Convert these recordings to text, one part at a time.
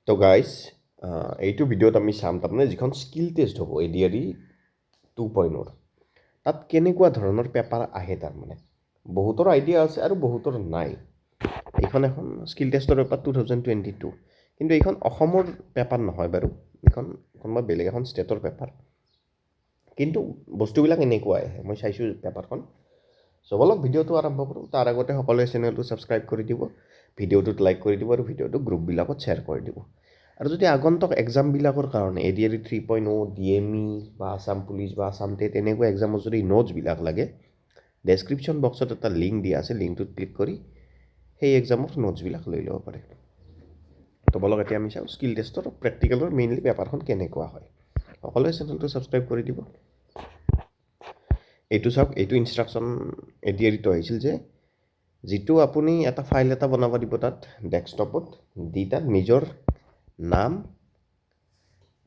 তো গাইজ এইটো ভিডিঅ'ত আমি চাম তাৰমানে যিখন স্কিল টেষ্ট হ'ব ADRE 2.0 তাত কেনেকুৱা ধৰণৰ পেপাৰ আহে তাৰমানে বহুতৰ আইডিয়া আছে আৰু বহুতৰ নাই এইখন এখন স্কিল টেষ্টৰ পেপাৰ 2022 কিন্তু এইখন অসমৰ পেপাৰ নহয় বাৰু এইখন কোনোবা বেলেগ এখন ষ্টেটৰ পেপাৰ কিন্তু বস্তুবিলাক এনেকুৱা আহে মই চাইছোঁ পেপাৰখন চবলক ভিডিঅ'টো আৰম্ভ কৰোঁ তাৰ আগতে সকলোৱে চেনেলটো ছাবস্ক্ৰাইব কৰি দিব ভিডিঅ'টোত লাইক কৰি দিব আৰু ভিডিঅ'টো গ্ৰুপবিলাকত শ্বেয়াৰ কৰি দিব আৰু যদি আগন্তুক এক্সামবিলাকৰ কাৰণে ADRE 3.0 DME বা আসাম পুলিচ বা আসাম টেট এনেকুৱা এক্সামৰ যদি নোটছবিলাক লাগে ডেছক্ৰিপশ্যন বক্সত এটা লিংক দিয়া আছে লিংকটোত ক্লিক কৰি সেই এক্সামৰ নোটছবিলাক লৈ ল'ব পাৰে তো বলক এতিয়া আমি চাওঁ স্কিল টেষ্টৰ প্ৰেক্টিকেলৰ মেইনলি পেপাৰখন কেনেকুৱা হয় সকলোৱে চেনেলটো ছাবস্ক্ৰাইব কৰি দিব এইটো চাওক এইটো ইনষ্ট্ৰাকশ্যন ADREটো আহিছিল যে যিটো আপুনি এটা ফাইল এটা বনাব দিব তাত ডেস্কটপত দি তাত নিজৰ নাম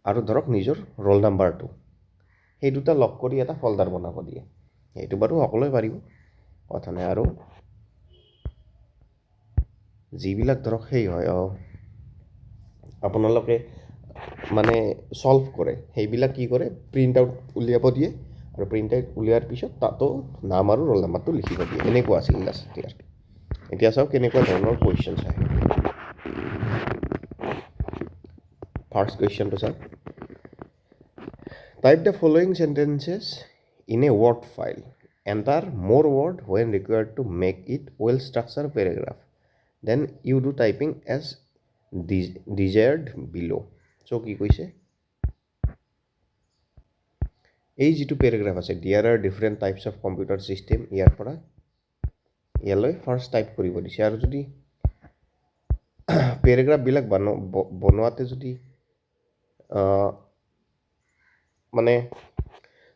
আৰু ধৰক নিজৰ ৰোল নাম্বাৰটো সেই দুটা লগ কৰি এটা ফল্ডাৰ বনাব দিয়ে সেইটো বাৰু সকলোৱে পাৰিব কথা নাই আৰু যিবিলাক ধৰক সেই হয় আপোনালোকে মানে সলভ কৰে সেইবিলাক কি কৰে প্ৰিণ্ট আউট উলিয়াব দিয়ে আৰু প্ৰিণ্ট আউট উলিয়াৰ পিছত তাতো নাম আৰু ৰোল নাম্বাৰটো লিখিব দিয়ে এনেকুৱা আছিল লাষ্ট ইয়াৰ এতিয়া চাওক কেনেকুৱা ধৰণৰ কুৱেশ্যনছ আহে ফাৰ্ষ্ট কুৱেশ্যনটো চাওক type the following sentences in a word file enter মোৰ word when required to make it well structured paragraph then you do typing as desired below so কি কৈছে এই যিটো পেৰাগ্ৰাফ আছে there are different types of computer system ইয়াৰ পৰা ইয়ালৈ first type কৰিব দিছে আৰু যদি পেৰাগ্ৰাফবিলাক বনোৱাতে যদি মানে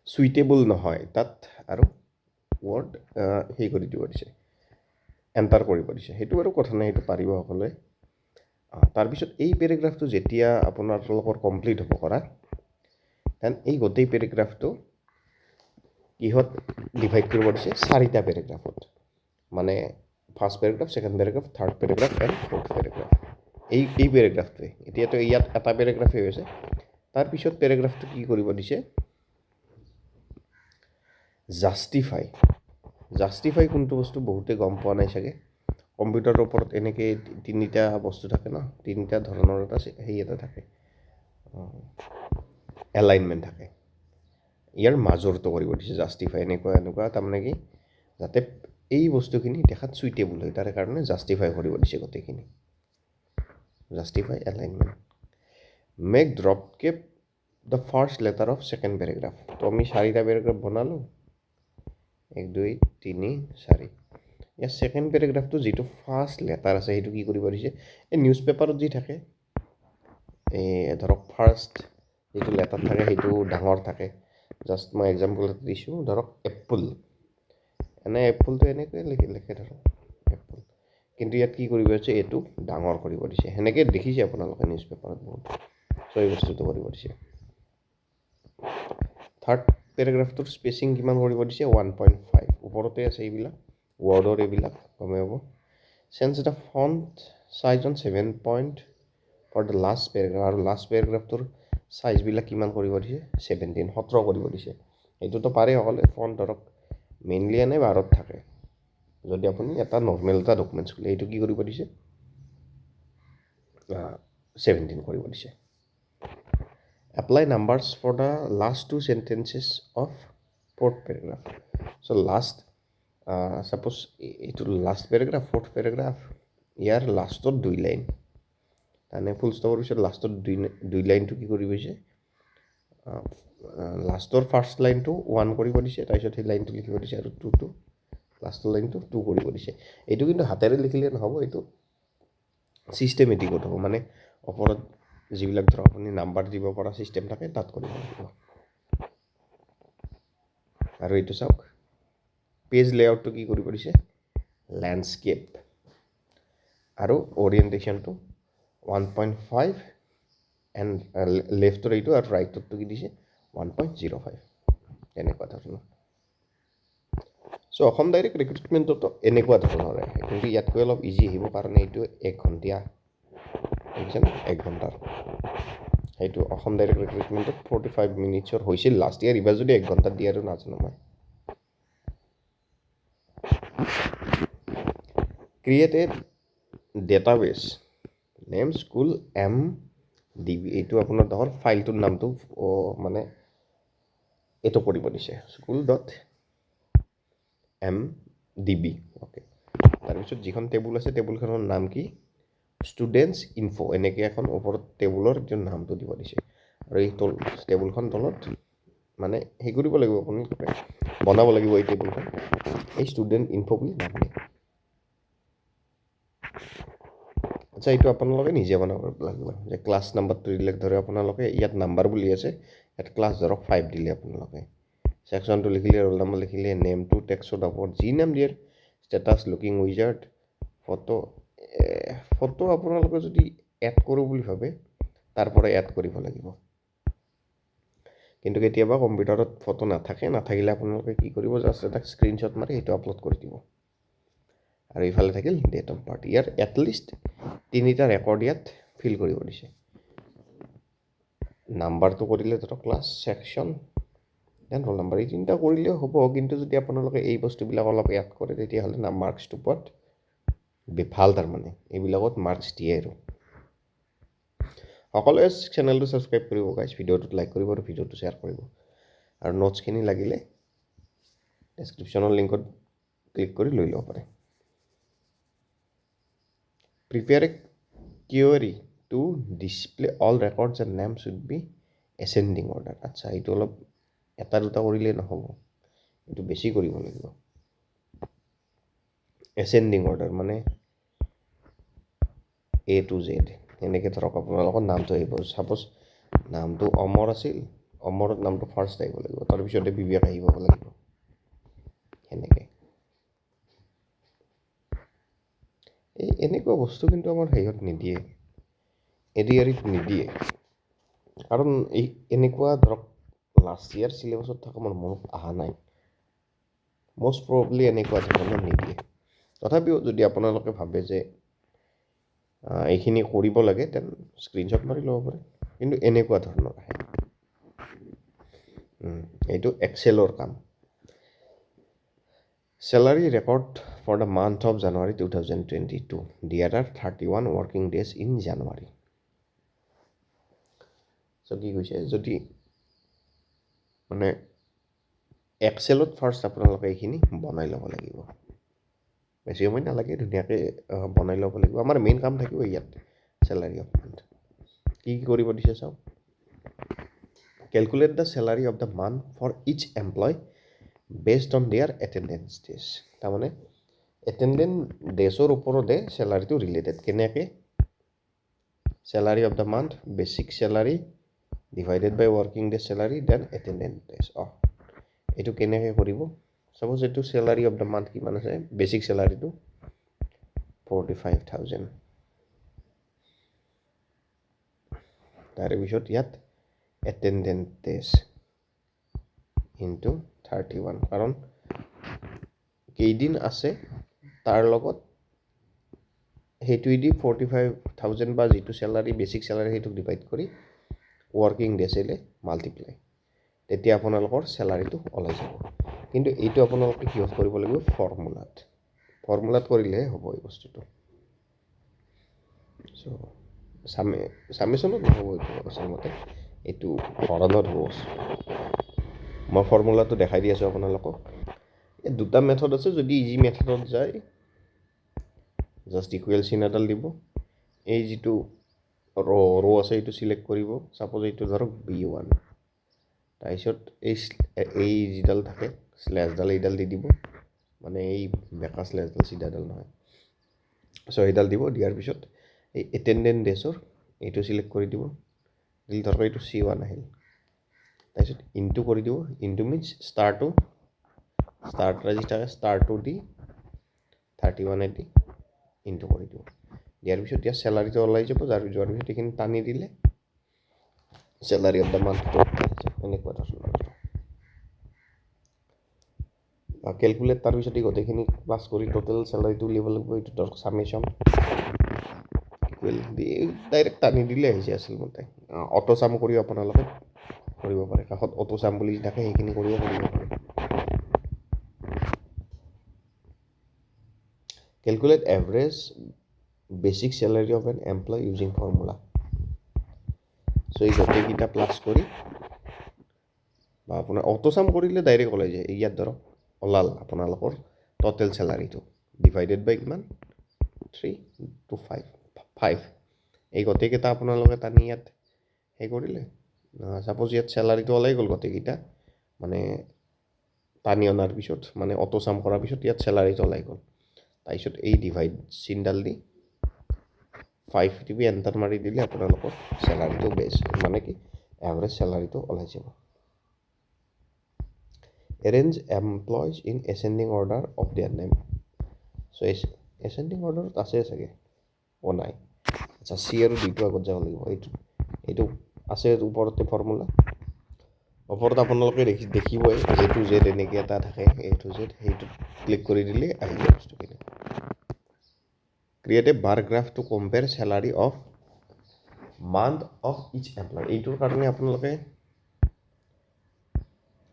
সুইটেবল নহয় তাত আৰু ৱৰ্ড সেই কৰি দিব দিছে এণ্টাৰ কৰিব দিছে সেইটো বাৰু কথা নাই সেইটো পাৰিব সকলোৱে তাৰপিছত এই পেৰাগ্ৰাফটো যেতিয়া আপোনালোকৰ কমপ্লিট হ'ব কৰা দেন এই গোটেই পেৰাগ্ৰাফটো কিহত ডিভাইড কৰিব দিছে চাৰিটা পেৰাগ্ৰাফত মানে first paragraph second paragraph third paragraph and fourth paragraph এই পেৰাগ্ৰাফটোৱে এতিয়াতো ইয়াত এটা পেৰাগ্ৰাফেই হৈছে তাৰপিছত পেৰাগ্ৰাফটো কি কৰিব দিছে জাষ্টিফাই কোনটো বস্তু বহুতে গম পোৱা নাই চাগে কম্পিউটাৰৰ ওপৰত এনেকৈ তিনিটা বস্তু থাকে ন তিনিটা ধৰণৰ এটা সেই এটা থাকে এলাইনমেণ্ট থাকে ইয়াৰ মাজৰটো কৰিব দিছে জাষ্টিফাই এনেকুৱা তাৰমানে কি যাতে এই বস্তুখিনি দেখাত সুইটেবল হয় তাৰ কাৰণে জাষ্টিফাই কৰিব দিছে গোটেইখিনি justify alignment make drop cap the first letter of second paragraph তো আমি চাৰিটা পেৰাগ্ৰাফ বনালোঁ 1 2 3 4 ইয়াৰ ছেকেণ্ড পেৰাগ্ৰাফটো যিটো ফাৰ্ষ্ট লেটাৰ আছে সেইটো কি কৰিব দিছে এই নিউজ পেপাৰত যি থাকে এই ধৰক ফাৰ্ষ্ট যিটো লেটাৰ থাকে সেইটো ডাঙৰ থাকে জাষ্ট মই এক্সাম্পল এটা দিছোঁ ধৰক এপল এপলটো এনেকৈ লিখে ধৰক এপল কিন্তু ইয়াত কি কৰিব দিছে এইটো ডাঙৰ কৰিব দিছে সেনেকৈ দেখিছে আপোনালোকে নিউজ পেপাৰত বহুত চ' এই বস্তুটো কৰিব দিছে থাৰ্ড পেৰাগ্ৰাফটোৰ স্পেচিং কিমান কৰিব দিছে 1.5 ওপৰতে আছে এইবিলাক ৱৰ্ডৰ এইবিলাক গমেই হ'ব change the font size on 7 point four the last paragraph আৰু লাষ্ট পেৰাগ্ৰাফটোৰ চাইজবিলাক কিমান কৰিব দিছে 17 কৰিব দিছে এইটোতো পাৰে সকলোৱে ফণ্ট ধৰক মেইনলি এনে 12 থাকে যদি আপুনি এটা নৰ্মেল এটা ডকুমেণ্টছ খোলে এইটো কি কৰিব দিছে 17 কৰিব দিছে apply numbers for the last two sentences of fourth paragraph so last suppose এইটো last paragraph fourth paragraph ইয়াৰ লাষ্টৰ 2 লাইন তাৰমানে ফুল ষ্টপৰ পিছত লাষ্টৰ 2 লাইনটো কি কৰিব দিছে লাষ্টৰ ফাৰ্ষ্ট লাইনটো 1 কৰিব দিছে তাৰপিছত সেই লাইনটো লিখিব দিছে আৰু 2 লাষ্টৰ লাইনটো 2 কৰিব দিছে এইটো কিন্তু হাতেৰে লিখিলে নহ'ব এইটো চিষ্টেমেটিকত হ'ব মানে ওপৰত যিবিলাক ধৰক আপুনি নাম্বাৰ দিব পৰা চিষ্টেম থাকে তাত কৰিব লাগিব আৰু এইটো চাওক পেজ লেআউটটো কি কৰিব দিছে লেণ্ডস্কেপ আৰু অৰিয়েণ্টেশ্যনটো 1.5 এণ্ড লেফ্টৰ এইটো আৰু ৰাইটৰটো কি দিছে 1.05 এনেকুৱা ধৰণৰ চ' অসম ডাইৰেক্ট ৰিক্ৰুটমেণ্টতো এনেকুৱা ধৰণৰ আহে কিন্তু ইয়াতকৈ অলপ ইজি আহিব কাৰণে এইটো 1 ঘণ্টীয়া দেখিছেনে 1 ঘণ্টাৰ সেইটো অসম ডাইৰেক্ট ৰিক্ৰুটমেণ্টত 45 মিনিটছৰ হৈছিল লাষ্ট ইয়াৰ এইবাৰ যদি 1 ঘণ্টাত দিয়ে আৰু নাজানো মই ক্ৰিয়েট এ ডেটাবেছ নেম স্কুল MDB এইটো আপোনাৰ ধৰ ফাইলটোৰ নামটো মানে এইটো কৰিব দিছে school.mdb অ'কে তাৰপিছত যিখন টেবুল আছে টেবুলখনৰ নাম কি ষ্টুডেণ্টছ ইনফো এনেকৈ এখন ওপৰত টেবুলৰ নামটো দিব দিছে আৰু এই টেবুলখন তলত মানে হেৰি কৰিব লাগিব আপুনি বনাব লাগিব এই টেবুলখন এই ষ্টুডেণ্ট ইনফো বুলি নাম দিয়ে আচ্ছা এইটো আপোনালোকে নিজে বনাব লাগিব যে ক্লাছ নাম্বাৰটো দিলে ধৰে আপোনালোকে ইয়াত নাম্বাৰ বুলি আছে ইয়াত ক্লাছ ধৰক 5 দিলে আপোনালোকে সেকশ্যনটো লিখিলে ৰোল নাম্বাৰ লিখিলে নেমটো টেক্সটৰ ওপৰত যি নাম দিয়ে ষ্টেটাছ লুকিং উইজাৰ্ড ফটো আপোনালোকে যদি এড কৰোঁ বুলি ভাবে তাৰ পৰা এড কৰিব লাগিব কিন্তু কেতিয়াবা কম্পিউটাৰত ফটো নাথাকিলে আপোনালোকে কি কৰিব জাষ্ট এটা স্ক্ৰীনশ্বট মাৰি সেইটো আপলোড কৰি দিব আৰু ইফালে থাকিল ডেট অফ বাৰ্থ ইয়াৰ এটলিষ্ট 3টা ৰেকৰ্ড ইয়াত ফিল কৰিব দিছে নাম্বাৰটো কৰিলে ধৰক class section then roll number এই 3টা কৰিলেও হ'ব কিন্তু যদি আপোনালোকে এই বস্তুবিলাক অলপ এড কৰে তেতিয়াহ'লে মাৰ্কছটো পোৱাত ভাল তাৰমানে এইবিলাকত মাৰ্কছ দিয়ে আৰু সকলোৱে চেনেলটো ছাবস্ক্ৰাইব কৰিব গাইজ ভিডিঅ'টোত লাইক কৰিব আৰু ভিডিঅ'টো শ্বেয়াৰ কৰিব আৰু নোটছখিনি লাগিলে ডেছক্ৰিপশ্যনৰ লিংকত ক্লিক কৰি লৈ ল'ব পাৰে Prepare a query to display all records and names should be ascending order. আচ্ছা এইটো অলপ এটা দুটা কৰিলে নহ'ব এইটো বেছি কৰিব লাগিব ascending order মানে A to Z এনেকৈ ধৰক আপোনালোকৰ নামটো আহিব ছাপ'জ নামটো অমৰ আছিল অমৰত নামটো ফাৰ্ষ্ট আহিব লাগিব তাৰপিছতে বিবেক আহিব লাগিব সেনেকৈ এনেকুৱা বস্তু কিন্তু আমাৰ হেৰিত নিদিয়ে এডিআৰিত নিদিয়ে কাৰণ এই এনেকুৱা ধৰক লাষ্ট ইয়াৰ চিলেবাছত থকা মোৰ মনত অহা নাই মষ্ট প্ৰবলি এনেকুৱা ধৰণৰ নিদিয়ে তথাপিও যদি আপোনালোকে ভাবে যে এইখিনি কৰিব লাগে তেন স্ক্ৰীনশ্বট মাৰি ল'ব পাৰে কিন্তু এনেকুৱা ধৰণৰ আহে এইটো এক্সেলৰ কাম Salary record for the month of January 2022. There are 31 working days in January. So কি কৈছে যদি মানে এক্সেলত ফাৰ্ষ্ট আপোনালোকে এইখিনি বনাই ল'ব লাগিব বেছি সময় নালাগে ধুনীয়াকৈ বনাই ল'ব লাগিব আমাৰ মেইন কাম থাকিব ইয়াত চেলাৰী অফ মান্থ কি কৰিব দিছে চাওক calculate the salary of the month for each employee based on their attendance days তাৰমানে এটেণ্ডেঞ্চ ডেজৰ ওপৰতে চেলাৰীটো ৰিলেটেড কেনেকৈ salary of the month basic salary divided by working day salary then attendance days এইটো কেনেকৈ কৰিব চাপ'জ এইটো চেলাৰী অফ দ্য মান্থ কিমান আছে বেচিক চেলাৰীটো 45,000 তাৰপিছত ইয়াত এটেণ্ডেঞ্চ ডেজ ইনটু 31 কাৰণ কেইদিন আছে তাৰ লগত সেইটোৱেদি 45,000 বা যিটো চেলাৰী বেচিক চেলাৰী সেইটোক ডিভাইড কৰি ৱৰ্কিং ডেজেলে মাল্টিপ্লাই তেতিয়া আপোনালোকৰ চেলাৰীটো ওলাই যাব কিন্তু এইটো আপোনালোকে কিহত কৰিব লাগিব ফৰ্মুলাত কৰিলেহে হ'ব এই বস্তুটো চ' চামেশ্যনত নহ'ব এইটো আচলতে এইটো হৰণত হ'ব মই ফৰ্মুলাটো দেখাই দি আছোঁ আপোনালোকক এই দুটা মেথড আছে যদি ইজি মেথডত যায় জাষ্ট ইকুৱেল চিন এডাল দিব এই যিটো ৰ' আছে এইটো চিলেক্ট কৰিব ছাপ'জ এইটো ধৰক B1 তাৰপিছত এই যিডাল থাকে স্লেছডাল এইডাল দি দিব মানে এই বেকা স্লেছডাল চিধাডাল নহয় চ' সেইডাল দিব দিয়াৰ পিছত এই এটেণ্ডেঞ্চ ডেজৰ এইটো চিলেক্ট কৰি দিব দিলে ধৰক এইটো C1 আহিল তাৰপিছত ইনটু কৰি দিব ইনটু মিনছ ষ্টাৰটো যি থাকে ষ্টাৰটো দি 31 দি ইনটু কৰি দিব দিয়াৰ পিছত এতিয়া চেলাৰীটো ওলাই যাব যোৱাৰ পিছত এইখিনি টানি দিলে চেলাৰী অফ দ্য মান্থটো এনেকুৱা ধৰণৰ কেলকুলেট তাৰপিছত এই গোটেইখিনি প্লাছ কৰি টোটেল চেলাৰীটো উলিয়াব লাগিব এইটো ধৰক চামেশ্যন ইকুৱেল দি ডাইৰেক্ট টানি দিলে আহিছে আচলমতে অটো চাম কৰি আপোনালোকে কৰিব পাৰে কাষত অটো চাম বুলি থাকে সেইখিনি কৰিব পাৰিব পাৰে calculate average basic salary of an employee using formula so' এই গোটেইকেইটা প্লাছ কৰি বা আপোনাৰ অটো চাম কৰিলে ডাইৰেক্ট ওলাই যায় ইয়াত ধৰক ওলাল আপোনালোকৰ টোটেল চেলাৰীটো ডিভাইডেড বাই কিমান 3 to 5 এই গোটেইকেইটা আপোনালোকে টানি ইয়াত সেই কৰিলে সাপোজ ইয়াত চেলাৰীটো ওলাই গ'ল গোটেইকেইটা মানে টানি অনাৰ পিছত মানে অটো চাম কৰাৰ পিছত ইয়াত চেলাৰীটো ওলাই গ'ল তাৰপিছত এই ডিভাইড চিনডাল দি 5 টিপি এণ্টাৰ মাৰি দিলে আপোনালোকৰ চেলাৰীটো বেছ মানে কি এভাৰেজ চেলাৰীটো ওলাই যাব arrange employees in ascending order of their name so ascending order আছে চাগে নাই আচ্ছা চি আৰু ডিটো আগত যাব লাগিব এইটো আছে ওপৰতে ফৰ্মুলা ওপৰত আপোনালোকে দেখিবই এ টু জেড এনেকৈ এটা থাকে এ টু জেড সেইটো ক্লিক কৰি দিলে আহি যাব বস্তুখিনি create a bar graph to compare salary of month of each employee এইটোৰ কাৰণে আপোনালোকে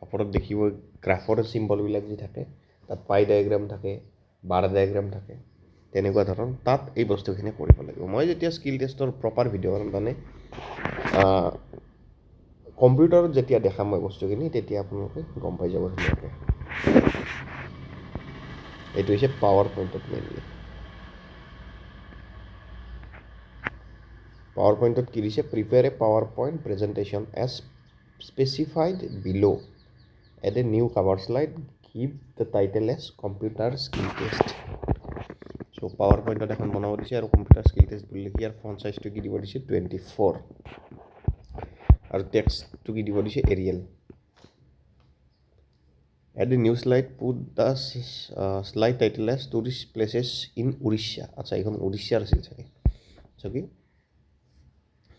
ওপৰত দেখিব গ্ৰাফৰ চিম্বলবিলাক যি থাকে তাত পাই ডায়েগ্ৰাম থাকে বাৰ ডায়েগ্ৰাম থাকে তেনেকুৱা ধৰণৰ তাত এই বস্তুখিনি কৰিব লাগিব মই যেতিয়া স্কিল টেষ্টৰ প্ৰপাৰ ভিডিঅ' মানে কম্পিউটাৰত যেতিয়া দেখাম মই বস্তুখিনি তেতিয়া আপোনালোকে গম পাই যাব ধুনীয়াকৈ এইটো হৈছে পাৱাৰ পইণ্টত মেইনলি পাৱাৰ পইণ্টত কি দিছে prepare a PowerPoint presentation as specified below' add a new cover slide give the title as computer skill test চ' পাৱাৰ পইণ্টত এখন বনাব দিছে আৰু কম্পিউটাৰ স্কিল টেষ্ট বুলি লিখি ইয়াৰ ফন্ট চাইজটো কি দিব দিছে 24 আৰু টেক্সটটো কি দিব দিছে Arial add a new slide put the slide title as tourist places in Odisha আচ্ছা এইখন উৰিষ্যাৰ আছিল চাগে চ' কি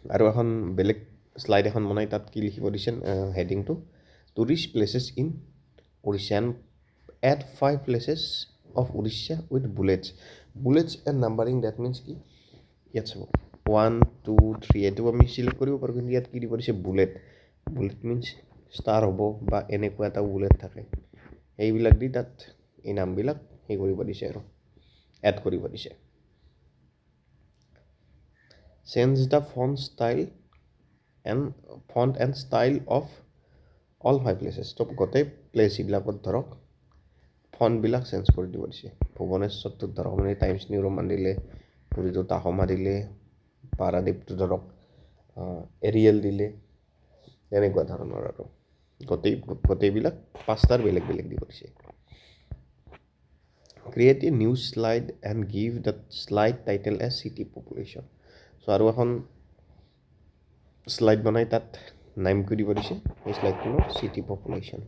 আৰু এখন বেলেগ শ্লাইড এখন বনাই তাত কি লিখিব দিছে হেডিংটো tourist places in Odisha and add 5 places of Odisha with bullets and numbering that means কি ইয়াত চাব 1 2 3 এইটো আমি চিলেক্ট কৰিব পাৰোঁ কিন্তু ইয়াত কি দিব দিছে বুলেট মিনছ ষ্টাৰ হ'ব বা এনেকুৱা এটা বুলেট থাকে এইবিলাক দি তাত এই নামবিলাক সেই কৰিব দিছে আৰু এড কৰিব দিছে change the font and style of all 5 places তো গোটেই প্লেচবিলাকত ধৰক ফন্টবিলাক চেঞ্জ কৰি দিব দিছে ভুৱনেশ্বৰটোত ধৰক মানে টাইমছ নিউ ৰোমান দিলে পুৰীটো তাহমা দিলে পাৰাদ্বীপটো ধৰক এৰিয়েল দিলে এনেকুৱা ধৰণৰ আৰু গোটেইবিলাক 5টাৰ বেলেগ বেলেগ দিব দিছে create a new slide and give the slide title as city population so' আৰু এখন শ্লাইড বনাই তাত নাম কৰি দিব দিছে এই শ্লাইডখনৰ চিটি পপুলেশ্যন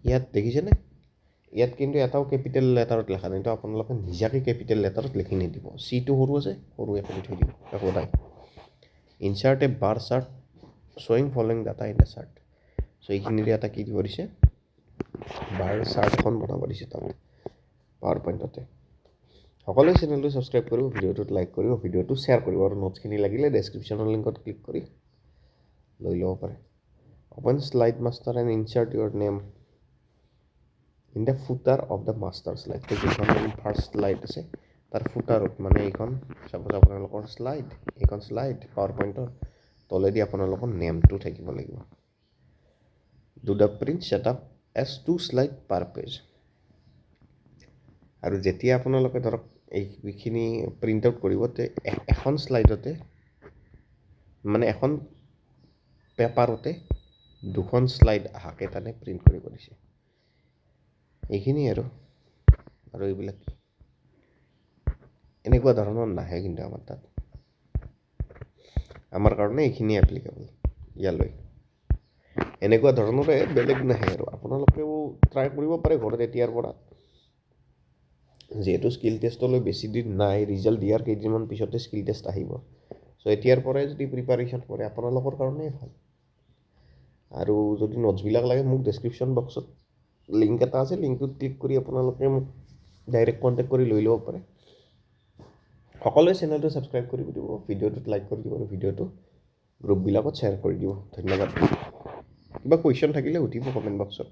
ইয়াত দেখিছেনে ইয়াত কিন্তু এটাও কেপিটেল লেটাৰত লেখা নাই তো আপোনালোকে নিজাকৈ কেপিটেল লেটাৰত লিখি নিদিব চিটো সৰু আছে সৰুৱে কৰি থৈ দিব একো নাই ইনচাৰ্ট এ বাৰ চাৰ্ট শ্বয়িং following data in the chart so' এইখিনিৰে এটা কি দিব দিছে বাৰ চাৰ্ট এখন বনাব দিছে তাত পাৱাৰ পইণ্টতে সকলোৱে চেনেলটো ছাবস্ক্ৰাইব কৰিব ভিডিঅ'টোত লাইক কৰিব ভিডিঅ'টো শ্বেয়াৰ কৰিব আৰু নোটছখিনি লাগিলে ডেছক্ৰিপশ্যনৰ লিংকত ক্লিক কৰি লৈ ল'ব পাৰে open slide master and insert Euro name in the ফুটাৰ অফ দ্য মাষ্টাৰ শ্লাইড তো যিখন ফাৰ্ষ্ট শ্লাইড আছে তাৰ ফুটাৰত মানে এইখন চাপ'জ আপোনালোকৰ এইখন শ্লাইড পাৱাৰ পইণ্টৰ তলেদি আপোনালোকৰ নেমটো থাকিব লাগিব do the print set up as 2 slide per page আৰু যেতিয়া আপোনালোকে ধৰক এইখিনি প্ৰিণ্ট আউট কৰিব তে এখন শ্লাইডতে মানে এখন পেপাৰতে দুখন শ্লাইড আহাকে তানে প্ৰিণ্ট কৰিব দিছে এইখিনি আৰু এইবিলাক এনেকুৱা ধৰণৰ নাহে কিন্তু আমাৰ তাত আমাৰ কাৰণে এইখিনি এপ্লিকেবল ইয়ালৈ এনেকুৱা ধৰণৰে বেলেগ নাহে আৰু আপোনালোকেও ট্ৰাই কৰিব পাৰে ঘৰত এতিয়াৰ পৰা যিহেতু স্কিল টেষ্টলৈ বেছি দিন নাই ৰিজাল্ট দিয়াৰ কেইদিনমান পিছতে স্কিল টেষ্ট আহিব চ' এতিয়াৰ পৰাই যদি প্ৰিপাৰেশ্যন কৰে আপোনালোকৰ কাৰণেই ভাল আৰু যদি নোটছবিলাক লাগে মোক ডেছক্ৰিপশ্যন বক্সত লিংক এটা আছে লিংকটোত ক্লিক কৰি আপোনালোকে মোক ডাইৰেক্ট কণ্টেক্ট কৰি লৈ ল'ব পাৰে সকলোৱে চেনেলটো ছাবস্ক্ৰাইব কৰি দিব, ভিডিঅ'টোত লাইক কৰি দিব আৰু ভিডিঅ'টো গ্ৰুপবিলাকত শ্বেয়াৰ কৰি দিব। ধন্যবাদ। কিবা কুৱেশ্যন থাকিলে সুধিব কমেণ্ট বক্সত।